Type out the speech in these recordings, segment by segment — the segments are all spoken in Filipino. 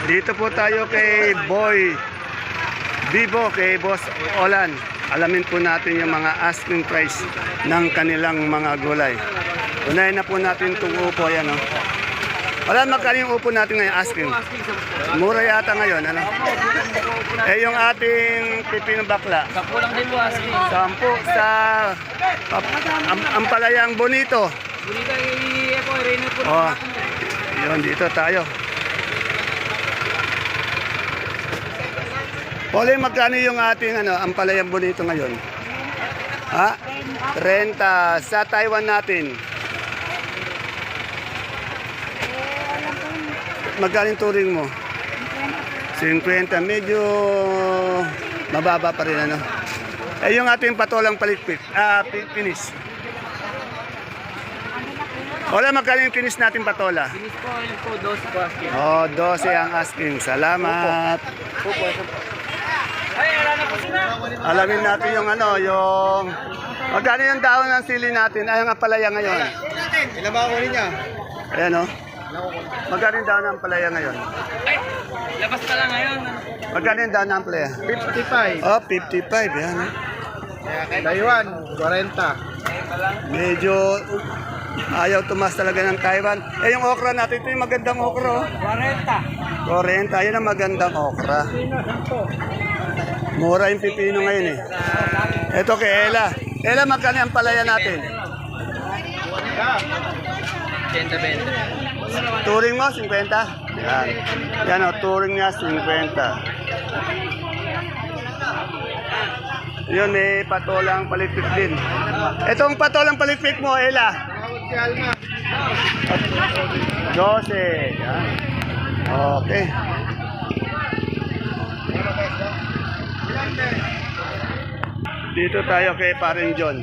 Dito po tayo kay Boy Vivo, kay Boss Olan. Alamin po natin yung mga asking price ng kanilang mga gulay. Unahin na po natin itong upo. Ayan, oh. Wala, magkano yung upo natin ngayon asking? Mura yata ngayon, ano? Eh, yung ating pipinong bakla. 10 lang din po asking. 10 sa Ampalayang Bonito. Bonito po, Reno po. Oh, yun, dito tayo. Poli, magkano yung ating Ampalayang Bonito ngayon? Ha? 30 sa Taiwan natin. Magkano yung turing mo? 50, medyo mababa pa rin, ano? Eh, yung ating patolang palikpik, finish. Wala, magkano yung finish natin patola? Finish po, yun po, 12 po asking. Oh, 12 ang asking. Salamat. Ay, wala na po sila. Alamin natin yung yung magkano yung daon ng sili natin. Ay, ang palaya ngayon. Ilan ba kunin niya? Ayan, oh. Magkano yung daon ng palaya ngayon? Ay, labas pa lang ngayon. Magkano yung daon ng palaya? 55. Oh, 55. Yan. Taiwan, 40. Medyo ayaw tumas talaga ng Taiwan. Eh, yung okra natin, ito yung magandang okra, oh. 40. 40. Yan ang magandang okra. Mura yung pipino ngayon, eh. Ito kay Ella. Ella, magkano yung palaya natin? 120. Touring mo, 50? Yan. Yan, oh, touring niya, 50. Yun, eh, patolang palikpik din. Itong patolang palikpik mo, Ella. 12. Yan. Okay. Dito tayo kay Paring John.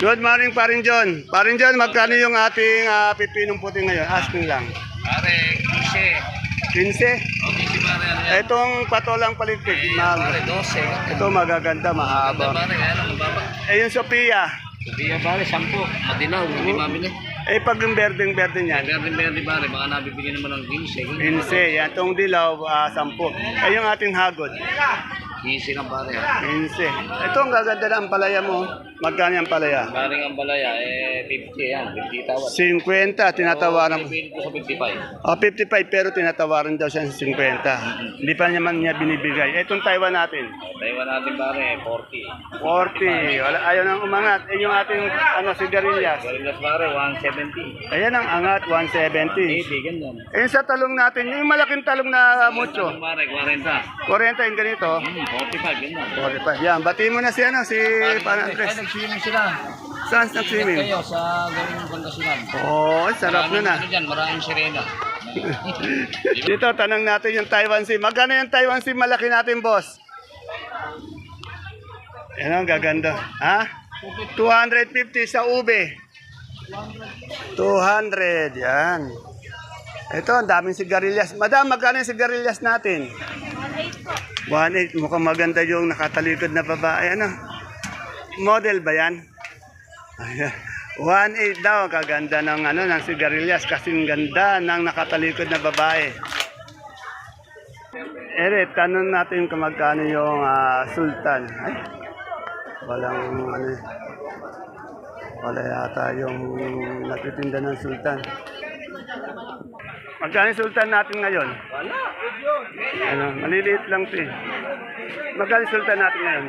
Good morning, Paring John. Paring John, magkano yung ating pipinong puti ngayon? Asking lang. Pare, 15? 15. O, 15 pare, ano yan? Itong patolang palikpik, Pare, 12. ito magaganda, mahaba. Pare, kaya lang mababa. Eh, yung Sophia, Hindi yan pare, 10. Madinaw, hindi mabili. eh, pag yung berdeng-berde niyan, Berde pare, baka nabibili naman ng 15. 15. Yan, itong dilaw, 10. Eh, yung ating hagod, 15 lang pare. 15. Ito, ang gaganda na ang palaya mo. Magkano yung palaya? Pare ang balaya, 50 yan, 50 tawad. 50, tinatawaran. Pili ko sa 55. Oh, 55 pero tinatawaran daw siya sa 50. Hindi pa naman niya binibigay. Etong Taiwan natin, Taiwan natin pare, 40. 40. Wala, ayaw nang umangat. Eh, yung ating sigarilyas. Galindas pare, 170. Ayan ang angat, 170. 80, ganyan. Eh, sa talong natin, yung malaking talong na mucho. Pare, 40. 40 yung ganito. 45, ganyan. 45. Yan, batiin mo na si Pan Ay, Andres. nag-swimming sila. Saan nag-swimming? Kayo sa gawing Pangasinan. Oh, sarap na na. Ano dyan, maraming sirena. Dito, tanong natin yung Taiwan Sea. Magkano yung Taiwan Sea malaki natin, boss? Yan ang gaganda. Ha? 250 sa ube. 200. Yan. Ito, ang daming sigarilyas. Madam, magkano yung sigarilyas natin? 1.8. Mukhang maganda yung nakatalikod na babae. Ano? Model ba yan? Ayan. 1.8 daw. Kaganda ng, ng sigarilyas. Kasing ganda ng nakatalikod na babae. Ere, tanong natin kung magkano yung sultan. Ay, walang wala yata yung nagtitinda ng sultan. Magkano yung sultan natin ngayon? Wala. Maliliit lang ito eh. Magkano yung sultan natin ngayon?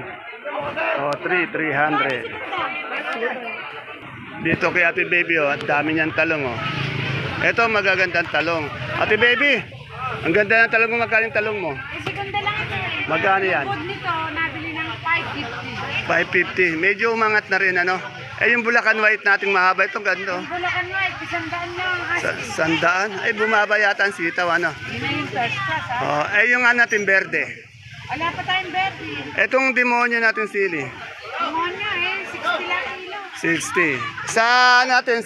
Oh, 300. Dito kay Ate Baby, oh, at dami niyang talong, oh. Ito, magagandang talong. Ate Baby, ang ganda ng talong mo. Magkano yung talong mo? Kasi ganda lang ito eh. Magkano yan? Food nito, nabili ng 550. 550. Medyo umangat na rin, ano? Eh, yung Bulacan White nating mahaba, itong ganda, oh. Bulacan White, 100 lang ang asking. 100? Ay, bumaba yata ang sitaw, ano? Yun na yung first class ha. Oh, eh, yung natin berde. Wala pa tayong berry. Etong demonyo natin sili. Demonyo eh, 60 lang kilo. 60. Sa natin,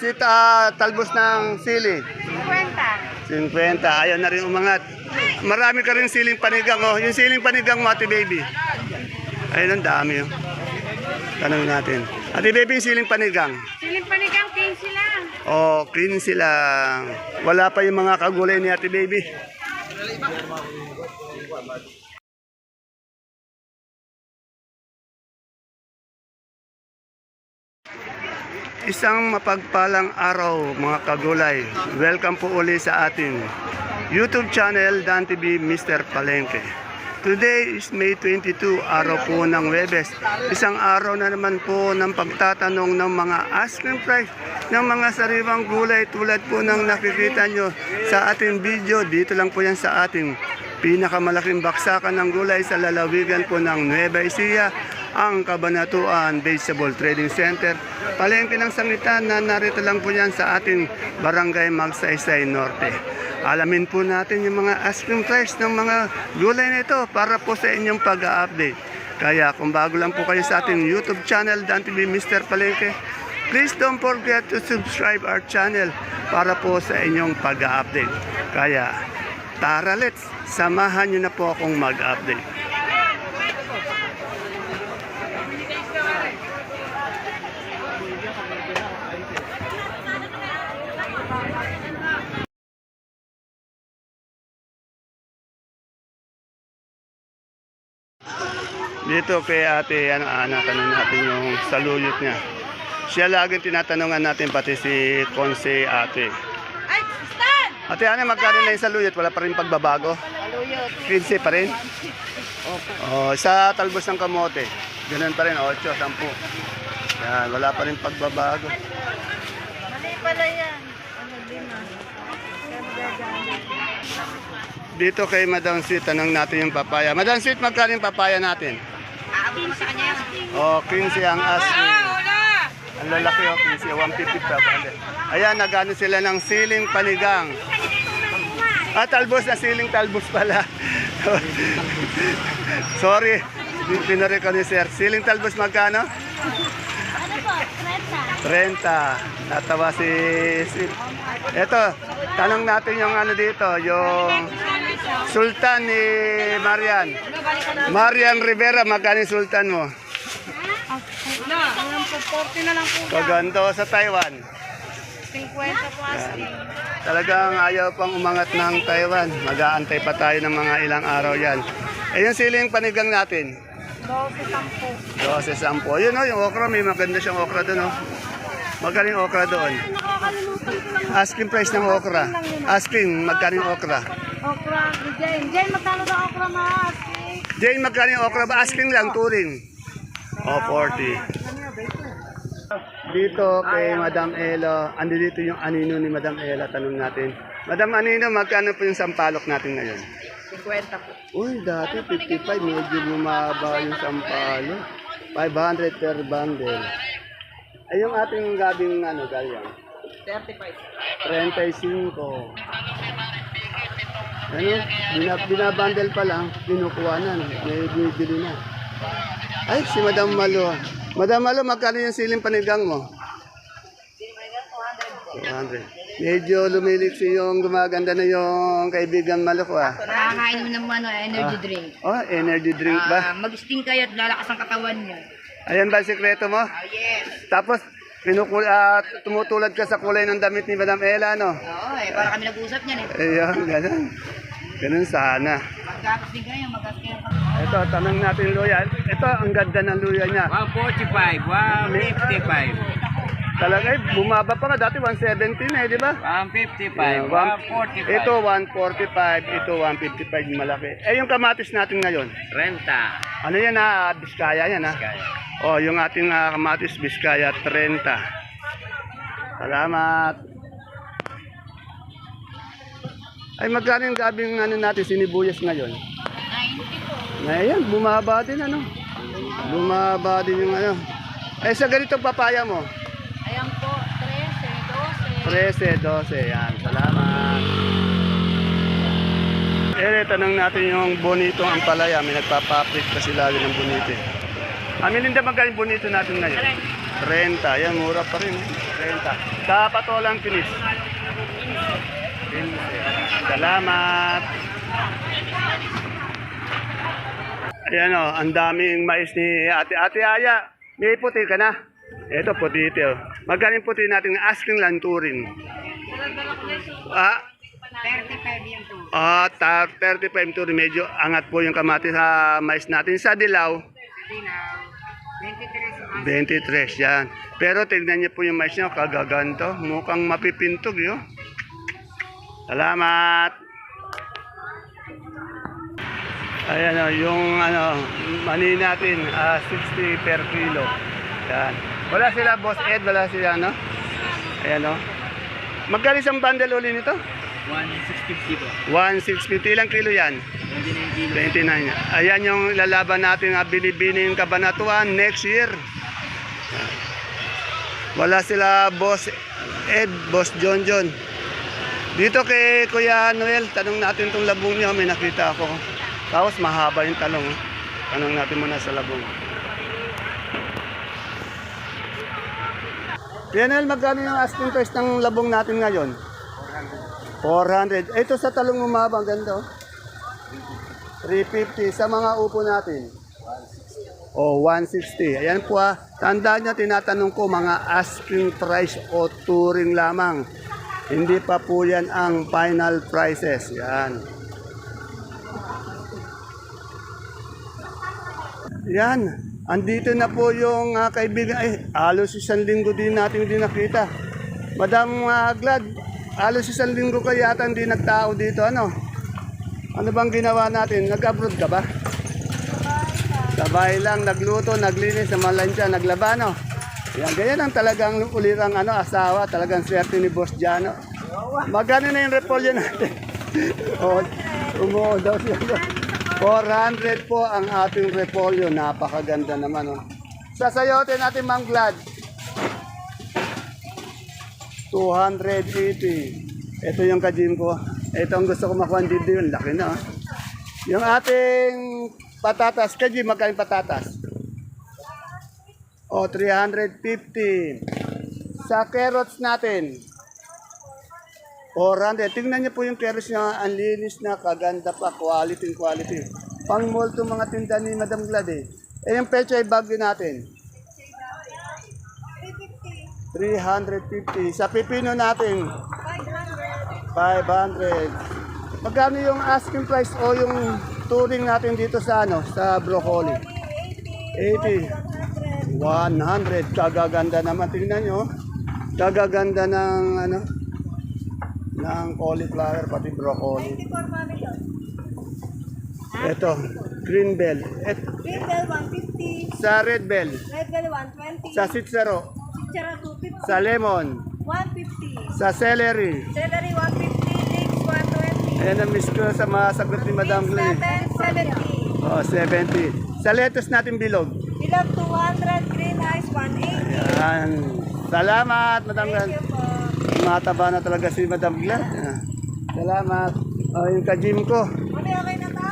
talbos ng sili. 50. 50. Ayaw na rin umangat. Marami ka rin siling panigang, oh. Yung siling panigang mo, Ate Baby. Ayun, ang dami, oh. Tanong natin. Ate Baby, yung siling panigang. Siling panigang, 15 lang. O, 15 lang. Wala pa yung mga kagulay ni Ate Baby. Isang mapagpalang araw mga kagulay. Welcome po uli sa ating YouTube channel Dan TV Mr. Palengke. Today is May 22, araw po ng Webes. Isang araw na naman po ng pagtatanong ng mga asking price ng mga sariwang gulay tulad po ng nakikita nyo sa ating video. Dito lang po yan sa ating pinakamalaking baksakan ng gulay sa lalawigan po ng Nueva Ecija, ang Cabanatuan Vegetable Trading Center. Palengke ng sangitan na narito lang po yan sa ating Barangay Magsaysay Norte. Alamin po natin yung mga asking price ng mga gulay na ito para po sa inyong pag-update. Kaya kung bago lang po kayo sa ating YouTube channel, Dan TV Mr. Palengke, please don't forget to subscribe our channel para po sa inyong pag-update. Kaya tara, let's samahan nyo na po akong mag-update. Dito kay ate, Ana, tanong natin yung saluyot niya. Siya laging tinatanungan natin, pati si Conce ate. Ay, Stan! Ate Ana, magkano na yung saluyot? Wala pa rin pagbabago? Saluyot. 15 pa rin? Oh, sa talbos ng kamote, ganun pa rin, 8, 10. Yan, wala pa rin pagbabago. Mali pala yan. Ano din Dito kay Madam Sweet, tanong natin yung papaya. Madam Sweet, magkano yung papaya natin? Aabot mo sa kanya yan. Oh, 15 ang asking. Ang lalaki o, 15, 150 pa. Ayan, nagano sila ng siling panigang. Talbos na siling talbos pala. Sorry, pinari ko ni sir. Siling talbos magkano? Ano po? 30. Natawa si Sweet. Eto, tanong natin yung ano dito, yung Sultan ni Marian. Marian Rivera, magkano yung Sultan mo? Alam po, 40 na lang po. Kaganda sa Taiwan. 50 po asking. Talagang ayaw pang umangat ng Taiwan. Mag-aantay pa tayo ng mga ilang araw yan. Eh yung siling panigang natin? 12, 10. 12, 10. Yun o, yung okra, may maganda siyang okra doon o. Magkano yung okra doon? Nakakalimutan ko lang. Asking price ng okra. Asking, magkano yung okra? Okra, Jane. Jane, magkano daw okra na asking? Jane, magkano yung okra ba? Asking lang, turing. O, 40. Dito kay Madam Elo, andi dito yung anino ni Madam Elo, tanong natin. Madam Anino, magkano po yung sampalok natin ngayon? 50 po. Uy, dati 55, medyo bumaba yung sampalok. 500 per bundle. Ay, yung ating gabing galyang? 35. 35. Ano? Binabundle pa lang, kinukuha na, may bibili na. Ay, si Madam Malo. Madam Malo, magkano yung siling panigang mo? 200. Medyo lumiliksi yung gumaganda na yung kaibigan Malo ko ah. Nakakain mo naman energy drink. Oh, energy drink ba? Mag-sting kayo at lalakas ang katawan niyo. Ayan ba ang sikreto mo? Yes. Tapos, tumutulad ka sa kulay ng damit ni Madam Ella, no? Oo, para kami nag-usap niyan eh. Ayun, ganun. Ganun sana. Magkakos din kayo, magkakos kayo. Ito, tanong natin luya. Ito, ang ganda ng luya niya. 145, 155. Talaga, bumaba pa nga. Dati 170 na di ba? 155, Yeah, 145. Ito 145, ito 155 malaki. Eh yung kamatis natin ngayon. Renta. Ano yan ha? Biskaya yan ha? Kaya. Oh, yung ating kamatis Biskaya 30. Salamat. Ay magkano yung gabing natin sinibuyas ngayon? 90 po. Ngayon, bumaba din ano? Bumaba din yung ano. Ay sa ganitong papaya mo? Ayan po, 13, 12. 13, 12. Yan. Salamat. Tanong natin yung bonito ang palaya. May nagpapaprit kasi lagi ng bonito. Amininda magkano yung bonito natin ngayon? 30. Yan, mura pa rin. 30. Sa patolang finish. 15. Salamat. Ayan o, ang daming mais ni Ate Aya. May puti ka na? Ito, puti ito. Magkano po natin asking lang turing? 35 yung to. 35 turing. Medyo angat po yung kamatis sa mais natin. Sa dilaw, 23 23 yan. Pero tignan niyo po yung mais niya, kagaganto. Mukhang mapipintog yun. Salamat. Ayan o, yung mani natin, 60 per kilo. Yan. Wala sila, Boss Ed, wala sila, no? Ayan o. Magkano isang bundle uli nito? 1,650 po. 1,650. Ilang kilo yan? 29 kilo. 29. Ayan yung lalaban natin na binibining Kabanatuan next year. Wala sila Boss Ed, Boss John. Dito kay Kuya Noel, tanong natin tong labong niya, may nakita ako. Tapos mahaba yung talong. Tanong natin muna sa labong. Kuya Noel, magkano yung asking price ng labong natin ngayon? 400. Ito sa talong umaba, ang ganda. 350 sa mga upo natin. 160. Ayan po Tandaan niya, tinatanong ko mga asking price o touring lamang. Hindi pa po yan ang final prices. Yan. Yan. Andito na po yung kaibigan. Halos isang linggo din natin hindi nakita. Madam Glad, halos isang linggo ka yata hindi nagtao dito. Ano bang ginawa natin? Nag-abroad ka ba? Sabay lang, nagluto, naglinis, namalansya, naglaba, no? Yan, ganyan ang talagang ulirang asawa, talagang swerte ni Boss Jano. Magkano na yung repolyo natin? Umuo daw siya. 400 po ang ating repolyo, napakaganda naman. Sasayote natin, Mang Glad. 280. Ito yung kajim ko. Ito ang gusto ko makuha dito yun. Laki na. Yung ating patatas. Kajim, magkano patatas? 350. Sa carrots natin, 400. Tingnan niyo po yung carrots niya. Ang linis na, kaganda pa. Quality. Pang mall itong mga tinda ni Madam Glad eh. Yung pechay bagyo natin. 350. Sa pipino natin, 500. Magkano yung asking price o yung touring natin dito sa sa broccoli? 80. 100. Kagaganda naman. Tingnan nyo. Kagaganda ng ng cauliflower pati broccoli. Ito, green bell. Green bell 150, Sa red bell. red bell 120, Sa sitsaro. chichara 250, Sa lemon. 150, Sa celery. celery 150, leeks 120, Ayan ang miss ko sa mga sagot ni Madam Glenn. natin 70, 70. Sa lettuce natin bilog. bilog 200, green ice 180. Yan. Salamat, Madam Glenn. Thank you po. Mataba na talaga si Madam Glenn. Salamat. Yung kajim ko. Okay na ta?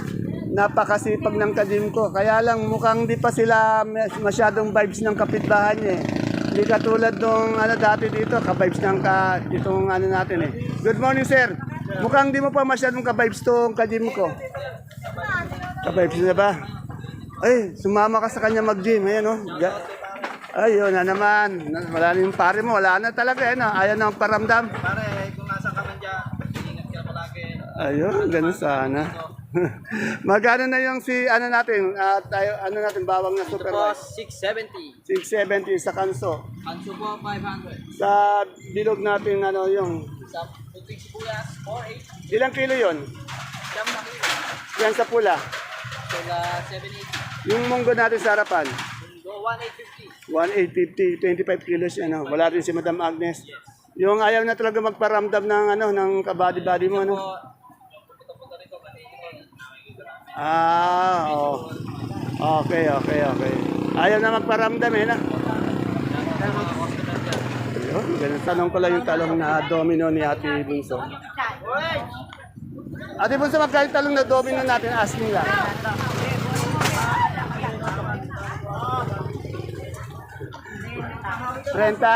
Napakasipag ng kajim ko. Kaya lang mukhang di pa sila masyadong vibes ng kapitbahay niya eh. Hindi katulad nung dati dito, ka-vibes ng itong natin eh. Good morning, sir. Mukhang di mo pa masyadong ka-vibes tong kajim ko. Ka-vibes na ba? Ay, sumama ka sa kanya mag-gym. Ayan o. Ayun na naman. Wala na yung pare mo. Wala na talaga. Ayaw na paramdam. Pare, kung nasa ka man dyan, ingat ka palagi. Ayun, ganun sana. Magkano na yung natin, natin, bawang na super white? 670. 670 sa kanso. Kanso po, 500. Sa bilog natin, yung, Sa puting sibuyas, 480. ilang kilo yon? Siyam na kilo. Yan sa pula. Sila 780. Yung munggo natin sa harapan, Go 1850. 1,850, 25 kilos yan. Wala rin si Madam Agnes. Yung ayaw na talaga magparamdam ng, ng kabady-body mo. Pupunta rin ko kanina. Oh. Okay. Ayaw na magparamdam na. Ayun, ganun. Tanong ko lang yung talong na domino ni Ate Bunso. Ate Bunso, magkano yung talong na domino natin? Asking lang. 30?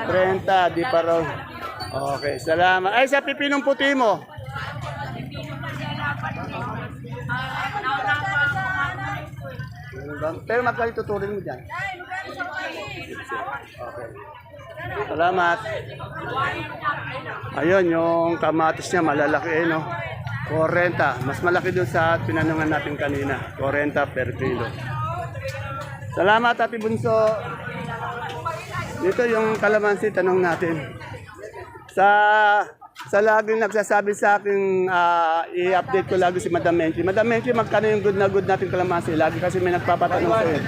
30, di pa raw. Okay, salamat. Ay, sa pipinong puti mo. Pero magkano tuturin mo dyan? Okay. Salamat. Ayun, yung kamatis niya malalaki no. 40. Mas malaki dun sa pinanungan natin kanina. 40 per kilo. Salamat, Ate Bunso. Dito yung kalamansi, tanong natin. Sa laging nagsasabi sa akin, i-update ko lagi si Madam Menchi. Madam Menchi, magkano yung good na good natin kalamansi? Lagi kasi may nagpapatanong sa'yo.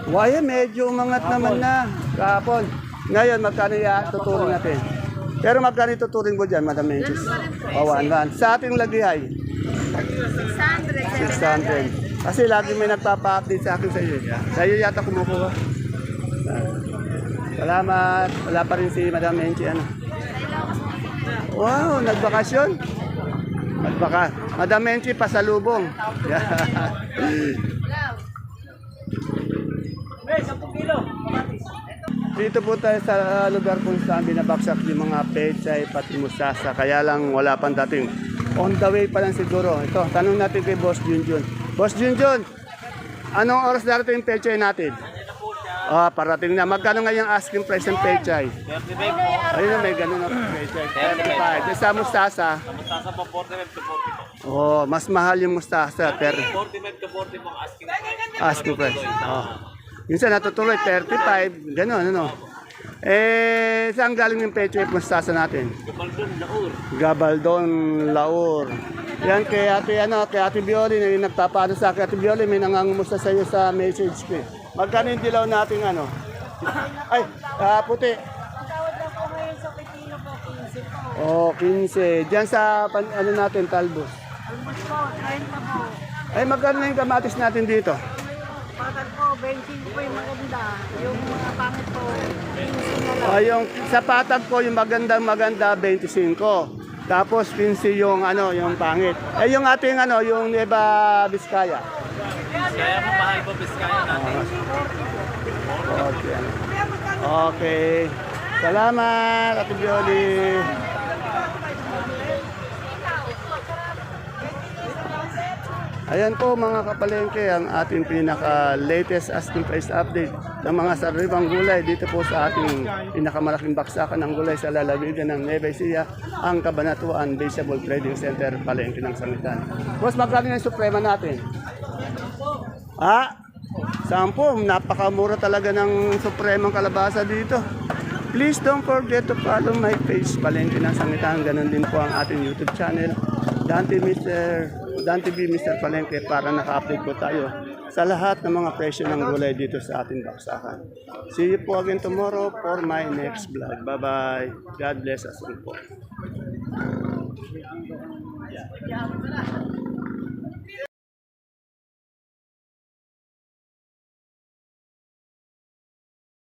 Why, medyo umangat naman na kahapon. Ngayon, magkano tuturing natin? Pero magkano tuturing mo dyan, Madam Menchi? O, 1-1. Sa ating lagihay? 600. Kasi lagi may nagpapa-update sa akin sa iyo. Sa iyo yata kumukuha. Salamat. Wala pa rin si Madam Menchi. Ano? Wow, nagbakasyon. Madam Menchi, pasalubong. Dito po tayo sa lugar kung saan binabaksak yung mga pechay pati mustasa. Kaya lang wala pang dating. On the way pa lang siguro. Ito, tanong natin kay Boss Junjun. Boss Junjun, anong oras darating yung pechay natin? Parating na. Magkano nga yung asking price ng pechay? 35. Ayun na, may ganun na pechay. 35. Sa mustasa? Sa mustasa po, 45 to 40 po. Oh, mas mahal yung mustasa. 45 to 40 po asking price. Asking price. Minsan natutuloy, 35. Ganun, ano? Saan galing yung pechay mustasa natin? Gabaldon, Laur. Gabaldon, Laur. Yan kay Ate Bioli, na nagpapaano sa akin. Ate Bioli, may nangangumusta sa iyo sa message ko. Magkano yung dilaw natin ano? Ay, puti. Tawad lang po ngayon sa Pekino po, 15 po. Oh, 15. Diyan sa ano natin, talbos. Almost po, 30 po. Ay, magkano na yung kamatis natin dito? Patag po, 25 po yung maganda. Yung mga pangit po, 15 na lang. Yung sa patag ko, yung maganda 25. Tapos 15 yung yung pangit. Yung ating yung Nueva Vizcaya. Kaya po mahal po Biskaya natin. Okay. Okay. Salamat, Ate Bioli. Ayan po mga kapalengke ang ating pinaka-latest asking price update ng mga sariwang gulay dito po sa ating pinakamalaking baksakan ng gulay sa lalawigan ng Nueva Ecija, ang Cabanatuan Vegetable Trading Center, Palengke ng Sangitan. Boss, magkano yung suprema natin? 10. Napakamura talaga ng supremang kalabasa dito. Please don't forget to follow my page, Palengke ng Sangitan. Ganon din po ang ating YouTube channel, Dan TV Mr. Palengke, para naka-update po tayo sa lahat ng mga presyo ng gulay dito sa ating baksakan. See you po again tomorrow for my next vlog. Bye-bye. God bless us all po.